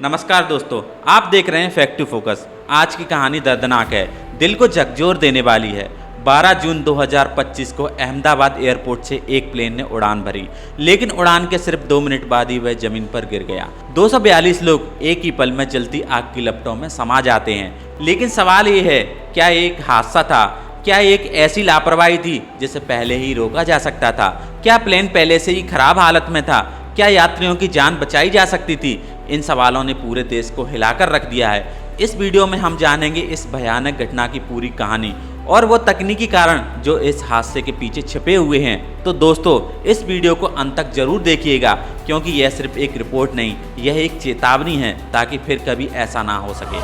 नमस्कार दोस्तों, आप देख रहे हैं फैक्ट टू फोकस। आज की कहानी दर्दनाक है, दिल को झकझोर देने वाली है। 12 जून 2025 को अहमदाबाद एयरपोर्ट से एक प्लेन ने उड़ान भरी, लेकिन उड़ान के सिर्फ 2 मिनट बाद ही वह जमीन पर गिर गया। 242 लोग एक ही पल में जलती आग की लपटों में समा जाते हैं। लेकिन सवाल ये है, क्या ये एक हादसा था? क्या एक ऐसी लापरवाही थी जिसे पहले ही रोका जा सकता था? क्या प्लेन पहले से ही खराब हालत में था? क्या यात्रियों की जान बचाई जा सकती थी? इन सवालों ने पूरे देश को हिलाकर रख दिया है। इस वीडियो में हम जानेंगे इस भयानक घटना की पूरी कहानी और वो तकनीकी कारण जो इस हादसे के पीछे छिपे हुए हैं। तो दोस्तों, इस वीडियो को अंत तक जरूर देखिएगा, क्योंकि यह सिर्फ एक रिपोर्ट नहीं, यह एक चेतावनी है, ताकि फिर कभी ऐसा ना हो सके।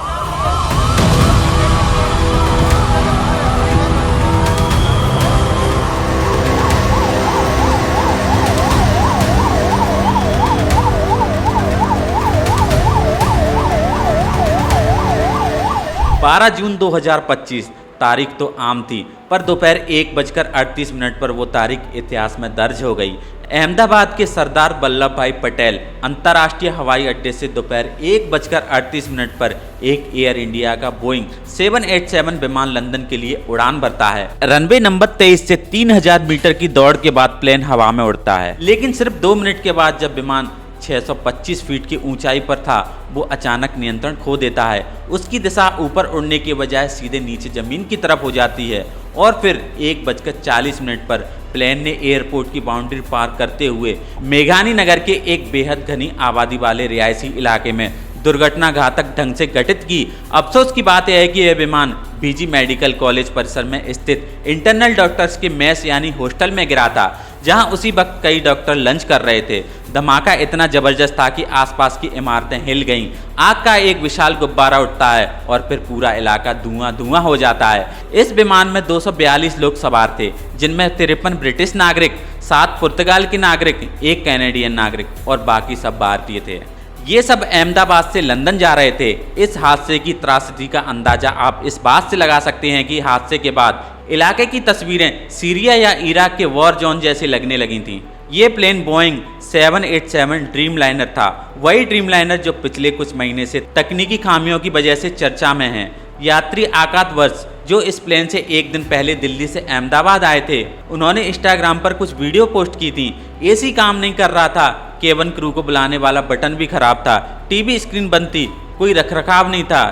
12 जून 2025 तारीख तो आम थी, पर दोपहर 1:38 पर वो तारीख इतिहास में दर्ज हो गई। अहमदाबाद के सरदार वल्लभ भाई पटेल अंतर्राष्ट्रीय हवाई अड्डे से दोपहर 1:38 पर एक एयर इंडिया का बोइंग 787 विमान लंदन के लिए उड़ान भरता है। रनवे नंबर 23 से 3000 मीटर की दौड़ के बाद प्लेन हवा में उड़ता है, लेकिन सिर्फ 2 मिनट के बाद जब विमान 625 फीट की ऊंचाई पर था, वो अचानक नियंत्रण खो देता है। उसकी दिशा ऊपर उड़ने के बजाय सीधे नीचे जमीन की तरफ हो जाती है और फिर 1:40 पर प्लेन ने एयरपोर्ट की बाउंड्री पार करते हुए मेघानी नगर के एक बेहद घनी आबादी वाले रिहायशी इलाके में दुर्घटना घातक ढंग से घटित की। अफसोस की बात यह है कि यह विमान बीजी मेडिकल कॉलेज परिसर में स्थित इंटरनल डॉक्टर्स के मेस यानी हॉस्टल में गिरा था, जहां उसी वक्त कई डॉक्टर लंच कर रहे थे। धमाका इतना जबरदस्त था कि आसपास की इमारतें हिल गईं। आग का एक विशाल गुब्बारा उठता है और फिर पूरा इलाका धुआं धुआं हो जाता है। इस विमान में 242 लोग सवार थे, जिनमें 53 ब्रिटिश नागरिक, 7 पुर्तगाल के नागरिक, 1 कैनेडियन नागरिक और बाकी सब भारतीय थे। ये सब अहमदाबाद से लंदन जा रहे थे। इस हादसे की त्रासदी का अंदाजा आप इस बात से लगा सकते हैं कि हादसे के बाद इलाके की तस्वीरें सीरिया या इराक के वॉर जोन जैसी लगने लगी थीं। ये प्लेन बोइंग 787 ड्रीमलाइनर था, वही ड्रीमलाइनर जो पिछले कुछ महीने से तकनीकी खामियों की वजह से चर्चा में है। यात्री आकाश वर्ष जो इस प्लेन से एक दिन पहले दिल्ली से अहमदाबाद आए थे, उन्होंने इंस्टाग्राम पर कुछ वीडियो पोस्ट की थी। एसी काम नहीं कर रहा था, केबिन क्रू को बुलाने वाला बटन भी खराब था, टीवी स्क्रीन बंद थी, कोई रखरखाव नहीं था।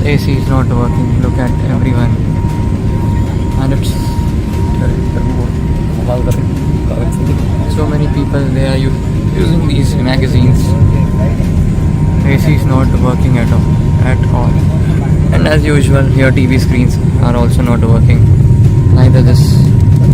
AC is not working. Look at everyone, and it's so many people they are using these magazines. AC is not working at all. And as usual, your TV screens are also not working. Neither this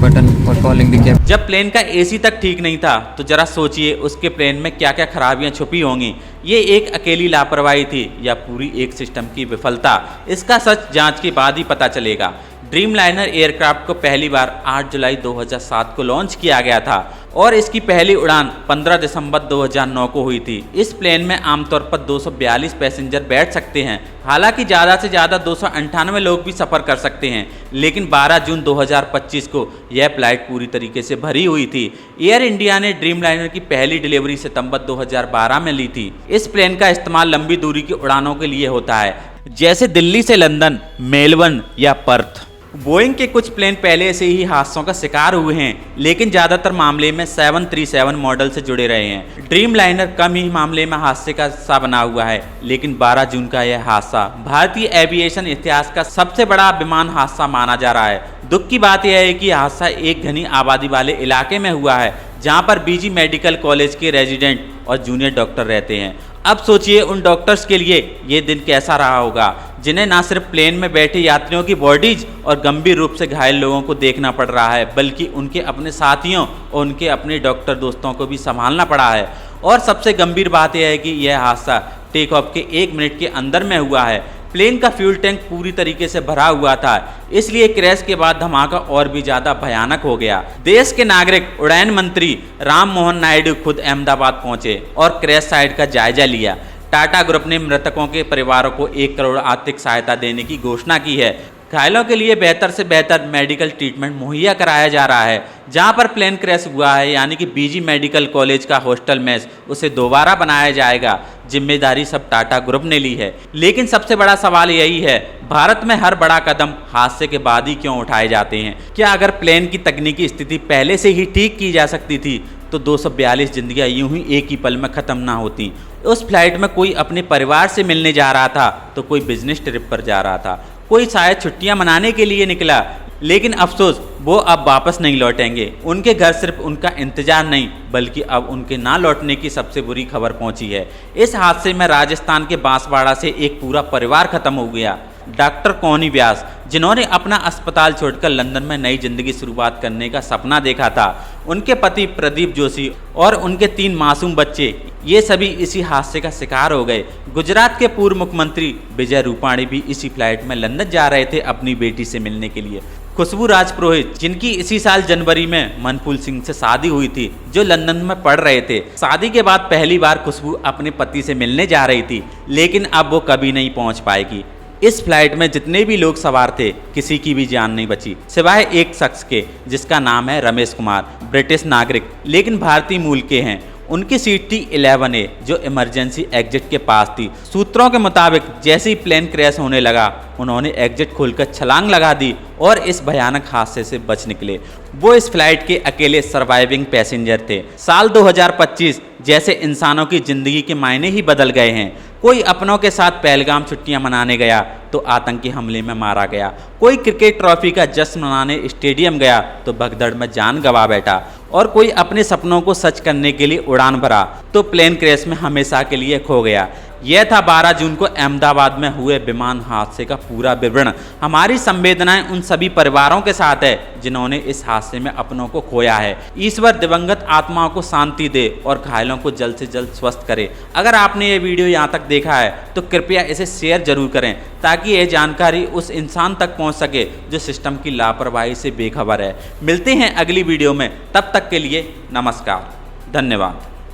button for calling the cab. जब plane का AC तक ठीक नहीं था, तो जरा सोचिए उसके प्लेन में क्या क्या खराबियां छुपी होंगी। ये एक अकेली लापरवाही थी या पूरी एक सिस्टम की विफलता? इसका सच जांच के बाद ही पता चलेगा। ड्रीमलाइनर एयरक्राफ्ट को पहली बार 8 जुलाई 2007 को लॉन्च किया गया था और इसकी पहली उड़ान 15 दिसंबर 2009 को हुई थी। इस प्लेन में आमतौर पर 242 पैसेंजर बैठ सकते हैं। हालांकि ज़्यादा से ज़्यादा 298 लोग भी सफ़र कर सकते हैं, लेकिन 12 जून 2025 को यह फ्लाइट पूरी तरीके से भरी हुई थी। एयर इंडिया ने ड्रीमलाइनर की पहली डिलीवरी सितंबर 2012 में ली थी। इस प्लेन का इस्तेमाल लंबी दूरी की उड़ानों के लिए होता है, जैसे दिल्ली से लंदन, मेलबर्न या पर्थ। बोइंग के कुछ प्लेन पहले से ही हादसों का शिकार हुए हैं, लेकिन ज़्यादातर मामले में 737 मॉडल से जुड़े रहे हैं। ड्रीमलाइनर कम ही मामले में हादसे का हिस्सा बना हुआ है, लेकिन 12 जून का यह हादसा भारतीय एविएशन इतिहास का सबसे बड़ा विमान हादसा माना जा रहा है। दुख की बात यह है कि हादसा एक घनी आबादी वाले इलाके में हुआ है, जहाँ पर बीजी मेडिकल कॉलेज के रेजिडेंट और जूनियर डॉक्टर रहते हैं। अब सोचिए उन डॉक्टर्स के लिए ये दिन कैसा रहा होगा, जिन्हें न सिर्फ प्लेन में बैठे यात्रियों की बॉडीज और गंभीर रूप से घायल लोगों को देखना पड़ रहा है, बल्कि उनके अपने साथियों और उनके अपने डॉक्टर दोस्तों को भी संभालना पड़ा है। और सबसे गंभीर बात यह है कि यह हादसा टेक ऑफ के 1 मिनट के अंदर में हुआ है। प्लेन का फ्यूल टैंक पूरी तरीके से भरा हुआ था, इसलिए क्रैश के बाद धमाका और भी ज़्यादा भयानक हो गया। देश के नागरिक उड्डयन मंत्री राम मोहन नायडू खुद अहमदाबाद पहुंचे और क्रैश साइट का जायजा लिया। टाटा ग्रुप ने मृतकों के परिवारों को 1 करोड़ आर्थिक सहायता देने की घोषणा की है। घायलों के लिए बेहतर से बेहतर मेडिकल ट्रीटमेंट मुहैया कराया जा रहा है। जहां पर प्लेन क्रैश हुआ है यानी कि बीजी मेडिकल कॉलेज का हॉस्टल मेस उसे दोबारा बनाया जाएगा, जिम्मेदारी सब टाटा ग्रुप ने ली है। लेकिन सबसे बड़ा सवाल यही है, भारत में हर बड़ा कदम हादसे के बाद ही क्यों उठाए जाते हैं? क्या अगर प्लेन की तकनीकी स्थिति पहले से ही ठीक की जा सकती थी तो 242 जिंदगियां यूं ही एक ही पल में ख़त्म ना होती। उस फ्लाइट में कोई अपने परिवार से मिलने जा रहा था तो कोई बिजनेस ट्रिप पर जा रहा था, कोई शायद छुट्टियां मनाने के लिए निकला। लेकिन अफसोस वो अब वापस नहीं लौटेंगे। उनके घर सिर्फ उनका इंतजार नहीं बल्कि अब उनके ना लौटने की सबसे बुरी खबर पहुंची है। इस हादसे में राजस्थान के बांसवाड़ा से एक पूरा परिवार खत्म हो गया। डॉक्टर कौनी व्यास, जिन्होंने अपना अस्पताल छोड़कर लंदन में नई जिंदगी शुरुआत करने का सपना देखा था, उनके पति प्रदीप जोशी और उनके 3 मासूम बच्चे, ये सभी इसी हादसे का शिकार हो गए। गुजरात के पूर्व मुख्यमंत्री विजय रूपाणी भी इसी फ्लाइट में लंदन जा रहे थे अपनी बेटी से मिलने के लिए। खुशबू राजपुरोहित, जिनकी इसी साल जनवरी में मनफूल सिंह से शादी हुई थी, जो लंदन में पढ़ रहे थे। शादी के बाद पहली बार खुशबू अपने पति से मिलने जा रही थी, लेकिन अब वो कभी नहीं पहुंच पाएगी। इस फ्लाइट में जितने भी लोग सवार थे किसी की भी जान नहीं बची, सिवाय एक शख्स के जिसका नाम है रमेश कुमार, ब्रिटिश नागरिक लेकिन भारतीय मूल के हैं। उनकी सीट थी 11A जो इमरजेंसी एग्जिट के पास थी। सूत्रों के मुताबिक जैसे ही प्लेन क्रैश होने लगा, उन्होंने एग्जिट खोलकर छलांग लगा दी और इस भयानक हादसे से बच निकले। वो इस फ्लाइट के अकेले सर्वाइविंग पैसेंजर थे। साल 2025 जैसे इंसानों की जिंदगी के मायने ही बदल गए हैं। कोई अपनों के साथ पहलगाम छुट्टियां मनाने गया तो आतंकी हमले में मारा गया। कोई क्रिकेट ट्रॉफी का जश्न मनाने स्टेडियम गया तो भगदड़ में जान गंवा बैठा। और कोई अपने सपनों को सच करने के लिए उड़ान भरा तो प्लेन क्रैश में हमेशा के लिए खो गया। यह था 12 जून को अहमदाबाद में हुए विमान हादसे का पूरा विवरण। हमारी संवेदनाएं उन सभी परिवारों के साथ है जिन्होंने इस हादसे में अपनों को खोया है। ईश्वर दिवंगत आत्माओं को शांति दे और घायलों को जल्द से जल्द स्वस्थ करे। अगर आपने ये वीडियो यहाँ तक देखा है तो कृपया इसे शेयर जरूर करें ताकि यह जानकारी उस इंसान तक पहुँच सके जो सिस्टम की लापरवाही से बेखबर है। मिलते हैं अगली वीडियो में, तब तक के लिए नमस्कार, धन्यवाद।